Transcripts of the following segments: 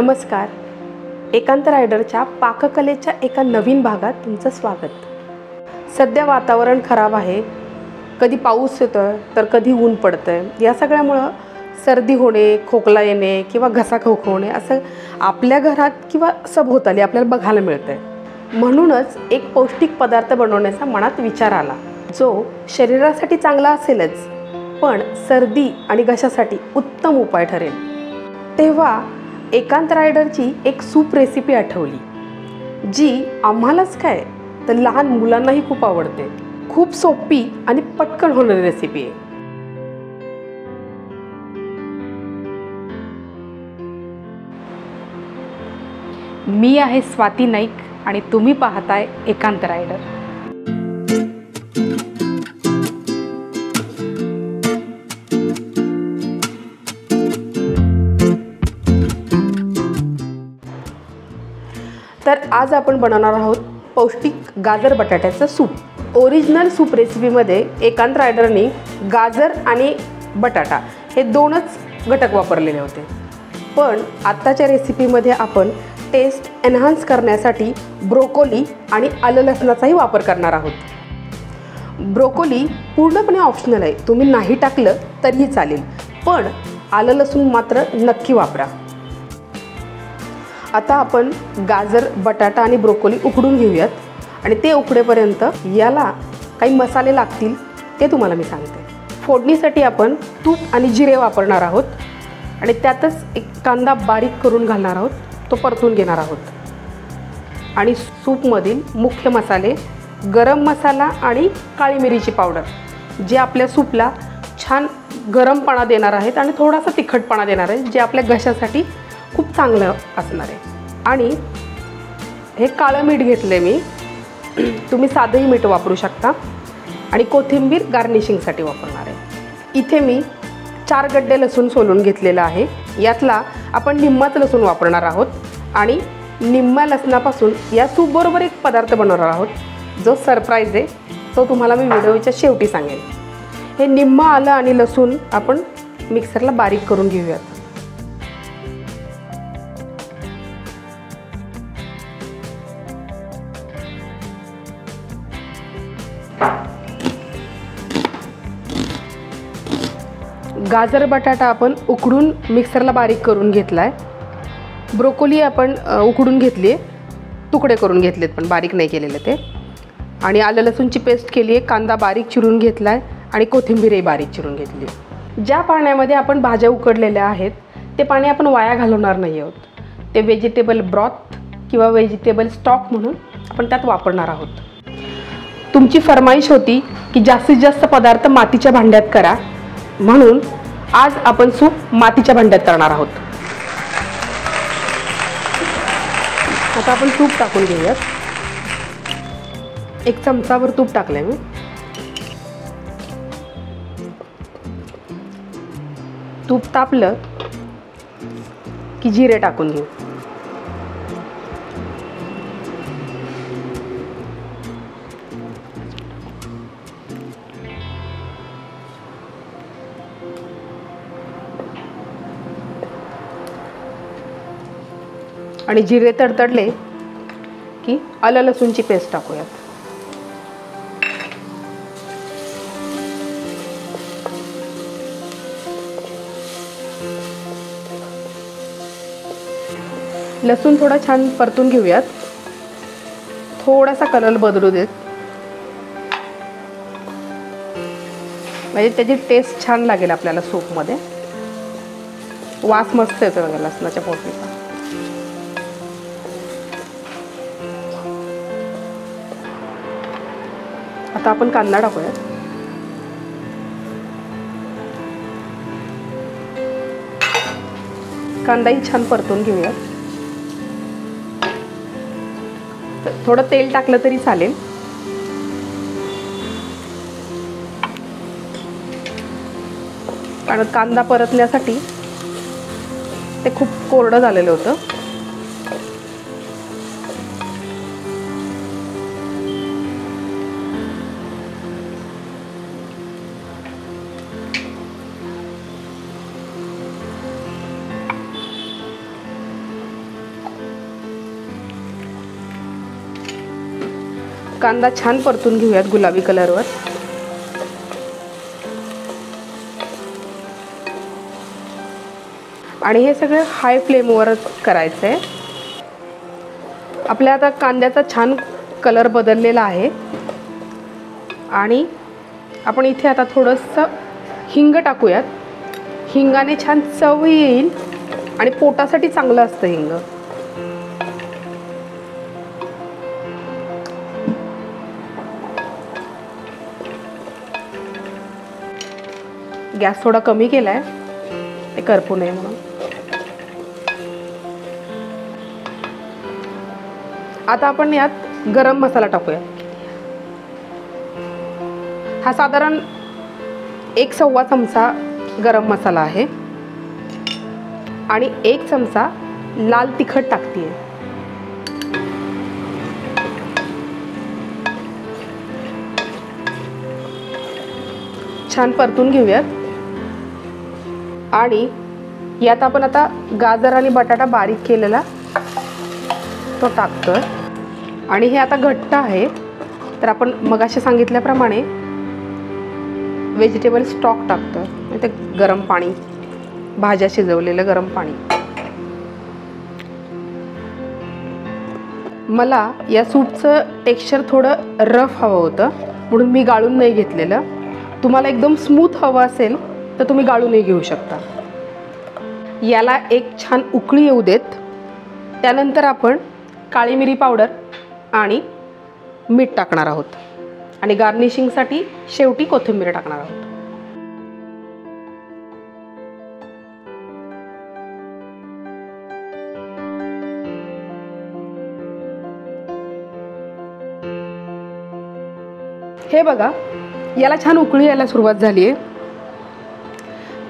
नमस्कार. एकांत रायडरच्या पाककलेच्या एका नवीन भागात तुमचं स्वागत. सध्या वातावरण खराब आहे. कधी पाऊस येतोय तर कधी ऊन पडतंय. या सगळ्यामुळं सर्दी होणे, खोकला येणे किंवा घसा खवखवणे असं आपल्या घरात किंवा सभोवताली आपल्याला बघायला मिळतंय. म्हणूनच एक पौष्टिक पदार्थ बनवण्याचा मनात विचार आला, जो शरीरासाठी चांगला असेलच, पण सर्दी आणि घशासाठी उत्तम उपाय ठरेल. तेव्हा एकांत रायडरची एक सूप रेसिपी आठवली, जी आम्हालाच काय तर लहान मुलांनाही खूप आवडते. खूप सोपी आणि पटकन होणारी रेसिपी आहे. मी आहे स्वाती नाईक आणि तुम्ही पाहताय एकांत रायडर. तर आज आपण बनवणार आहोत पौष्टिक गाजर बटाट्याचं सूप. ओरिजिनल सूप रेसिपीमध्ये एकांत रायडरनी गाजर आणि बटाटा हे दोनच घटक वापरलेले होते, पण आत्ताच्या रेसिपीमध्ये आपण टेस्ट एनहान्स करण्यासाठी ब्रोकोली आणि आलं लसणाचाही वापर करणार आहोत. ब्रोकोली पूर्णपणे ऑप्शनल आहे, तुम्ही नाही टाकलं तरीही चालेल, पण आलं लसूण मात्र नक्की वापरा. आता आपण गाजर, बटाटा आणि ब्रोकोली उकडून घेऊयात आणि ते उकडेपर्यंत याला काही मसाले लागतील ते तुम्हाला मी सांगते. फोडणीसाठी आपण तूप आणि जिरे वापरणार आहोत आणि त्यातच एक कांदा बारीक करून घालणार आहोत, तो परतून घेणार आहोत. आणि सूपमधील मुख्य मसाले गरम मसाला आणि काळी मिरीची पावडर, जे आपल्या सूपला छान गरमपणा देणार आहेत आणि थोडासा तिखटपणा देणार आहे, जे आपल्या घशासाठी खूप चांगलं असणार आहे. आणि हे काळं मीठ घेतलं आहे मी, तुम्ही साधंही मीठ वापरू शकता. आणि कोथिंबीर गार्निशिंगसाठी वापरणार आहे. इथे मी 4 गड्डे लसूण सोलून घेतलेला आहे. यातला आपण निम्माच लसूण वापरणार आहोत आणि निम्म्या लसणापासून या सूपबरोबर एक पदार्थ बनवणार आहोत, जो सरप्राईज आहे, तो तुम्हाला मी व्हिडिओच्या शेवटी सांगेन. हे निम्मा आलं आणि लसूण आपण मिक्सरला बारीक करून घेऊयात. गाजर बटाटा आपण उकडून मिक्सरला बारीक करून घेतला आहे. ब्रोकोली आपण उकडून घेतली आहे, तुकडे करून घेतलेत पण बारीक नाही केलेले ते. आणि आलं लसूणची पेस्ट केली आहे, कांदा बारीक चिरून घेतला आहे आणि कोथिंबीरही बारीक चिरून घेतली. ज्या पाण्यामध्ये आपण भाज्या उकडलेल्या आहेत ते पाणी आपण वाया घालवणार नाही आहोत. ते व्हेजिटेबल ब्रॉथ किंवा व्हेजिटेबल स्टॉक म्हणून आपण त्यात वापरणार आहोत. तुमची फरमाईश होती की जास्तीत जास्त पदार्थ मातीच्या भांड्यात करा, म्हणून आज आपण सूप मातीच्या भांड्यात करणार आहोत. आता आपण तूप टाकून घेऊयात. 1 चमचाभर तूप टाकलंय मी. तूप तापलं की जिरे टाकून घेऊ. आणि जिरे तडतडले की आलं लसूणची पेस्ट टाकूयात. लसूण थोडा छान परतून घेऊयात. थोडासा कलर बदलू देत, म्हणजे त्याची टेस्ट छान लागेल आपल्याला सूपमध्ये. वास मस्त येतो बघा लसणाच्या फोडणीचा. आता आपण कांदा टाकूयात. कांदाही छान परतून घेऊयात. थोडं तेल टाकलं तरी चालेल. कारण कांदा परतण्यासाठी ते खूप कोरडं झालेलं होतं. कांदा छान परतून घेऊयात गुलाबी कलरवर. आणि हे सगळं हाय फ्लेमवरच करायचं आहे. आपल्या आता कांद्याचा छान कलर बदललेला आहे. आणि आपण इथे आता थोडंसं हिंग टाकूयात. हिंगाने छान चव येईल आणि पोटासाठी चांगलं असतं हिंग. गॅस थोडा कमी केलाय ते करपू नये म्हणून. आता आपण यात गरम मसाला टाकूया. हा साधारण 1-1.25 चमचा गरम मसाला आहे आणि 1 चमचा लाल तिखट टाकते. छान परतून घेऊयात. आणि यात आपण आता गाजर आणि बटाटा बारीक केलेला तो टाकतोय. आणि हे आता घट्ट आहे तर आपण मगाशी सांगितल्याप्रमाणे व्हेजिटेबल स्टॉक टाकतोय. ते गरम पाणी, भाज्या शिजवलेलं गरम पाणी. मला या सूपचं टेक्स्चर थोडं रफ हवं होतं म्हणून मी गाळून नाही घेतलेलं. तुम्हाला एकदम स्मूथ हवं असेल तर तुम्ही गाळूनही घेऊ शकता. याला एक छान उकळी येऊ देत. त्यानंतर आपण काळी मिरी पावडर आणि मीठ टाकणार आहोत आणि गार्निशिंगसाठी शेवटी कोथिंबीर टाकणार आहोत. हे बघा, याला छान उकळी यायला सुरुवात झाली आहे.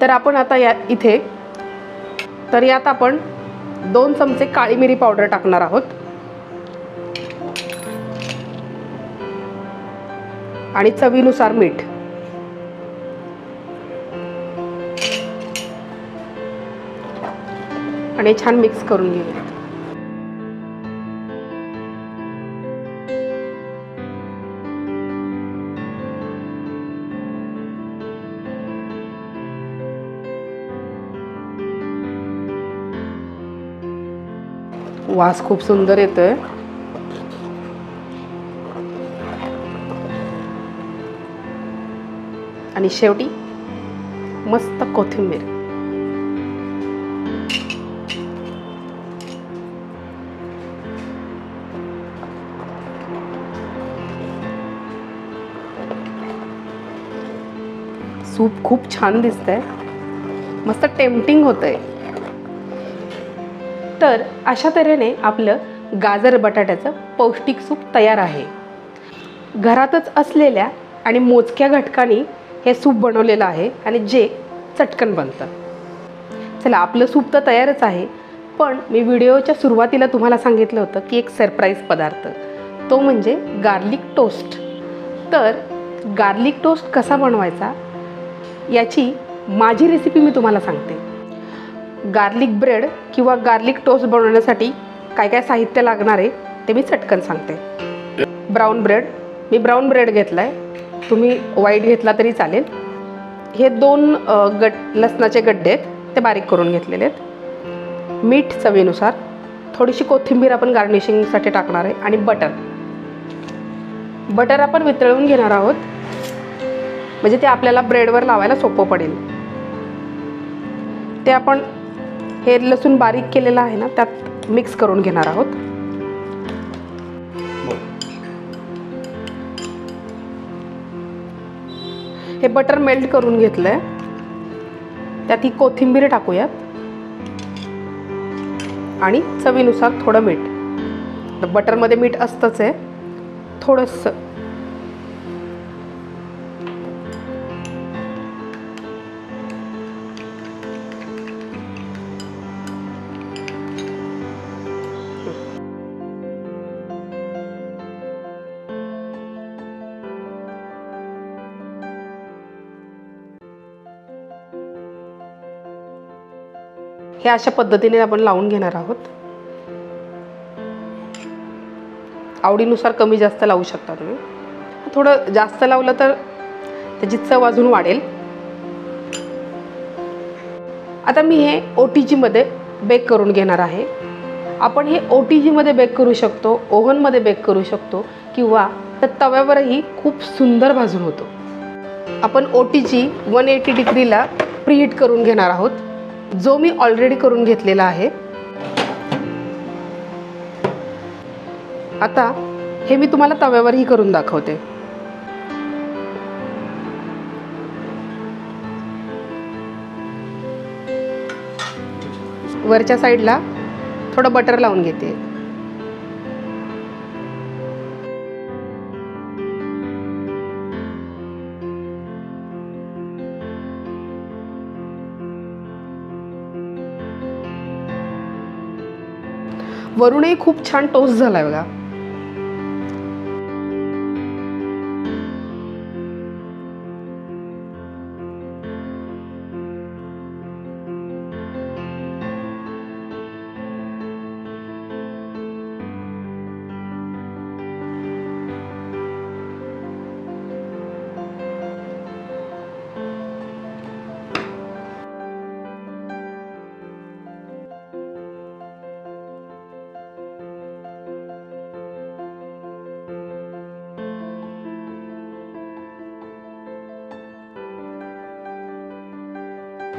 तर आपण आता यात आपण 2 चमचे काळी मिरी पावडर टाकणार आहोत आणि चवीनुसार मीठ. आणि छान मिक्स करून घेऊया. वास खूप सुंदर येतोय. आणि शेवटी मस्त कोथिंबीर. सूप खूप छान दिसतंय, मस्त टेम्पटिंग होतंय. तर अशा तऱ्हेने आपलं गाजर बटाट्याचं पौष्टिक सूप तयार आहे. घरातच असलेल्या आणि मोजक्या घटकांनी हे सूप बनवलेलं आहे आणि जे चटकन बनतं. चला, आपलं सूप तर तयारच आहे, पण मी व्हिडिओच्या सुरुवातीला तुम्हाला सांगितलं होतं की एक सरप्राईज पदार्थ, तो म्हणजे गार्लिक टोस्ट. तर गार्लिक टोस्ट कसा बनवायचा याची माझी रेसिपी मी तुम्हाला सांगते. गार्लिक ब्रेड किंवा गार्लिक टोस्ट बनवण्यासाठी काय काय साहित्य लागणार आहे ते मी चटकन सांगते. मी ब्राऊन ब्रेड घेतला आहे, तुम्ही व्हाईट घेतला तरी चालेल. हे 2 लसणाचे गड्डे आहेत, ते बारीक करून घेतलेले आहेत. मीठ चवीनुसार, थोडीशी कोथिंबीर आपण गार्निशिंगसाठी टाकणार आहे आणि बटर आपण वितळवून घेणार आहोत म्हणजे ते आपल्याला ब्रेडवर लावायला सोपं पडेल. ते आपण हे लसूण बारीक केलेलं आहे ना त्यात मिक्स करून घेणार आहोत. हे बटर मेल्ट करून घेतलंय, त्यात ही कोथिंबीर टाकूयात आणि चवीनुसार थोडं मीठ. बटरमध्ये मीठ असतंच आहे, थोडंसं. हे अशा पद्धतीने आपण लावून घेणार आहोत. आवडीनुसार कमी जास्त लावू शकता तुम्ही. थोडं जास्त लावलं तर त्याची चव अजून वाढेल. आता मी हे OTGमध्ये बेक करून घेणार आहे. आपण हे OTGमध्ये बेक करू शकतो, ओव्हनमध्ये बेक करू शकतो किंवा तर तव्यावरही खूप सुंदर भाजून होतो. आपण OTG 180 डिग्रीला प्रीहीट करून घेणार आहोत, जो मी ऑलरेडी करून घेतलेला आहे. आता हे मी तुम्हाला तव्यावरही करून दाखवते. वरच्या साईडला थोडं बटर लावून घेते. वरूनही खूप छान टोस्ट झालाय बघा.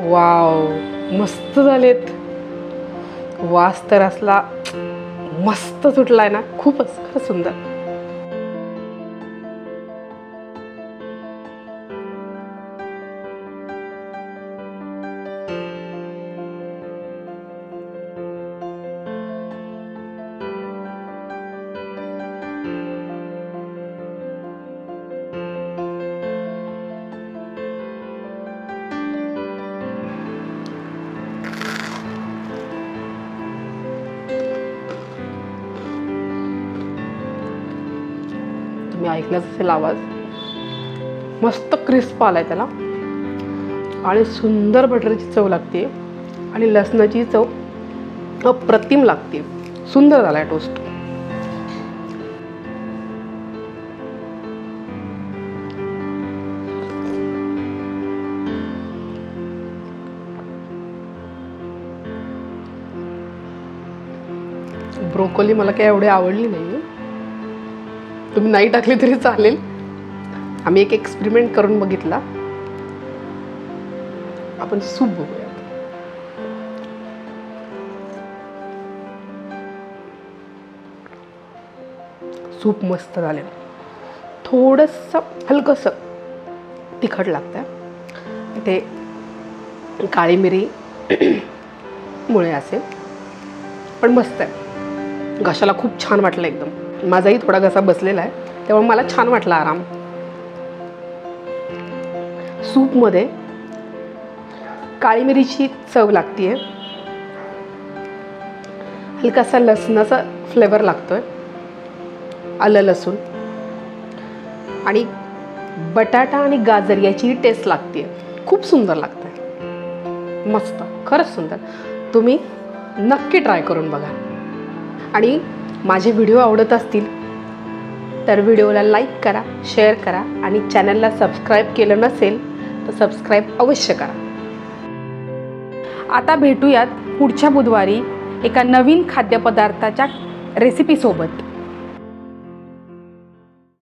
वाव, मस्त झालेत. वास तर असला मस्त सुटलाय ना, खूपच खरं सुंदर. तुम्ही ऐकलाच असेल आवाज. मस्त क्रिस्प आलाय त्याला आणि सुंदर बटरची चव लागते आणि लसणाची चव अप्रतिम लागते. सुंदर झालाय टोस्ट. ब्रोकोली मला काही एवढी आवडली नाही. तुम्ही नाही टाकली तरी चालेल. आम्ही एक एक्सपेरिमेंट करून बघितला. आपण सूप बघूयात. सूप मस्त झाले. थोडंसं हलकंसं तिखट लागतं. ते काळी मिरी मुळे असेल, पण मस्त आहे. घशाला खूप छान वाटलं एकदम. माझाही थोडा घसा बसलेला आहे, त्यामुळे मला छान वाटला आराम. सूपमध्ये काळी मिरीची चव लागते, हलकासा लसणाचा फ्लेवर लागतोय, आलं लसूण आणि बटाटा आणि गाजर याची टेस्ट लागते. खूप सुंदर लागतं, मस्त, खरंच सुंदर. तुम्ही नक्की ट्राय करून बघा. आणि माझे व्हिडिओ आवडत असतील तर व्हिडिओला लाईक करा, शेअर करा आणि चॅनलला सबस्क्राईब केलं नसेल तर सबस्क्राईब अवश्य करा. आता भेटूयात पुढच्या बुधवारी एका नवीन खाद्यपदार्थाच्या रेसिपीसोबत.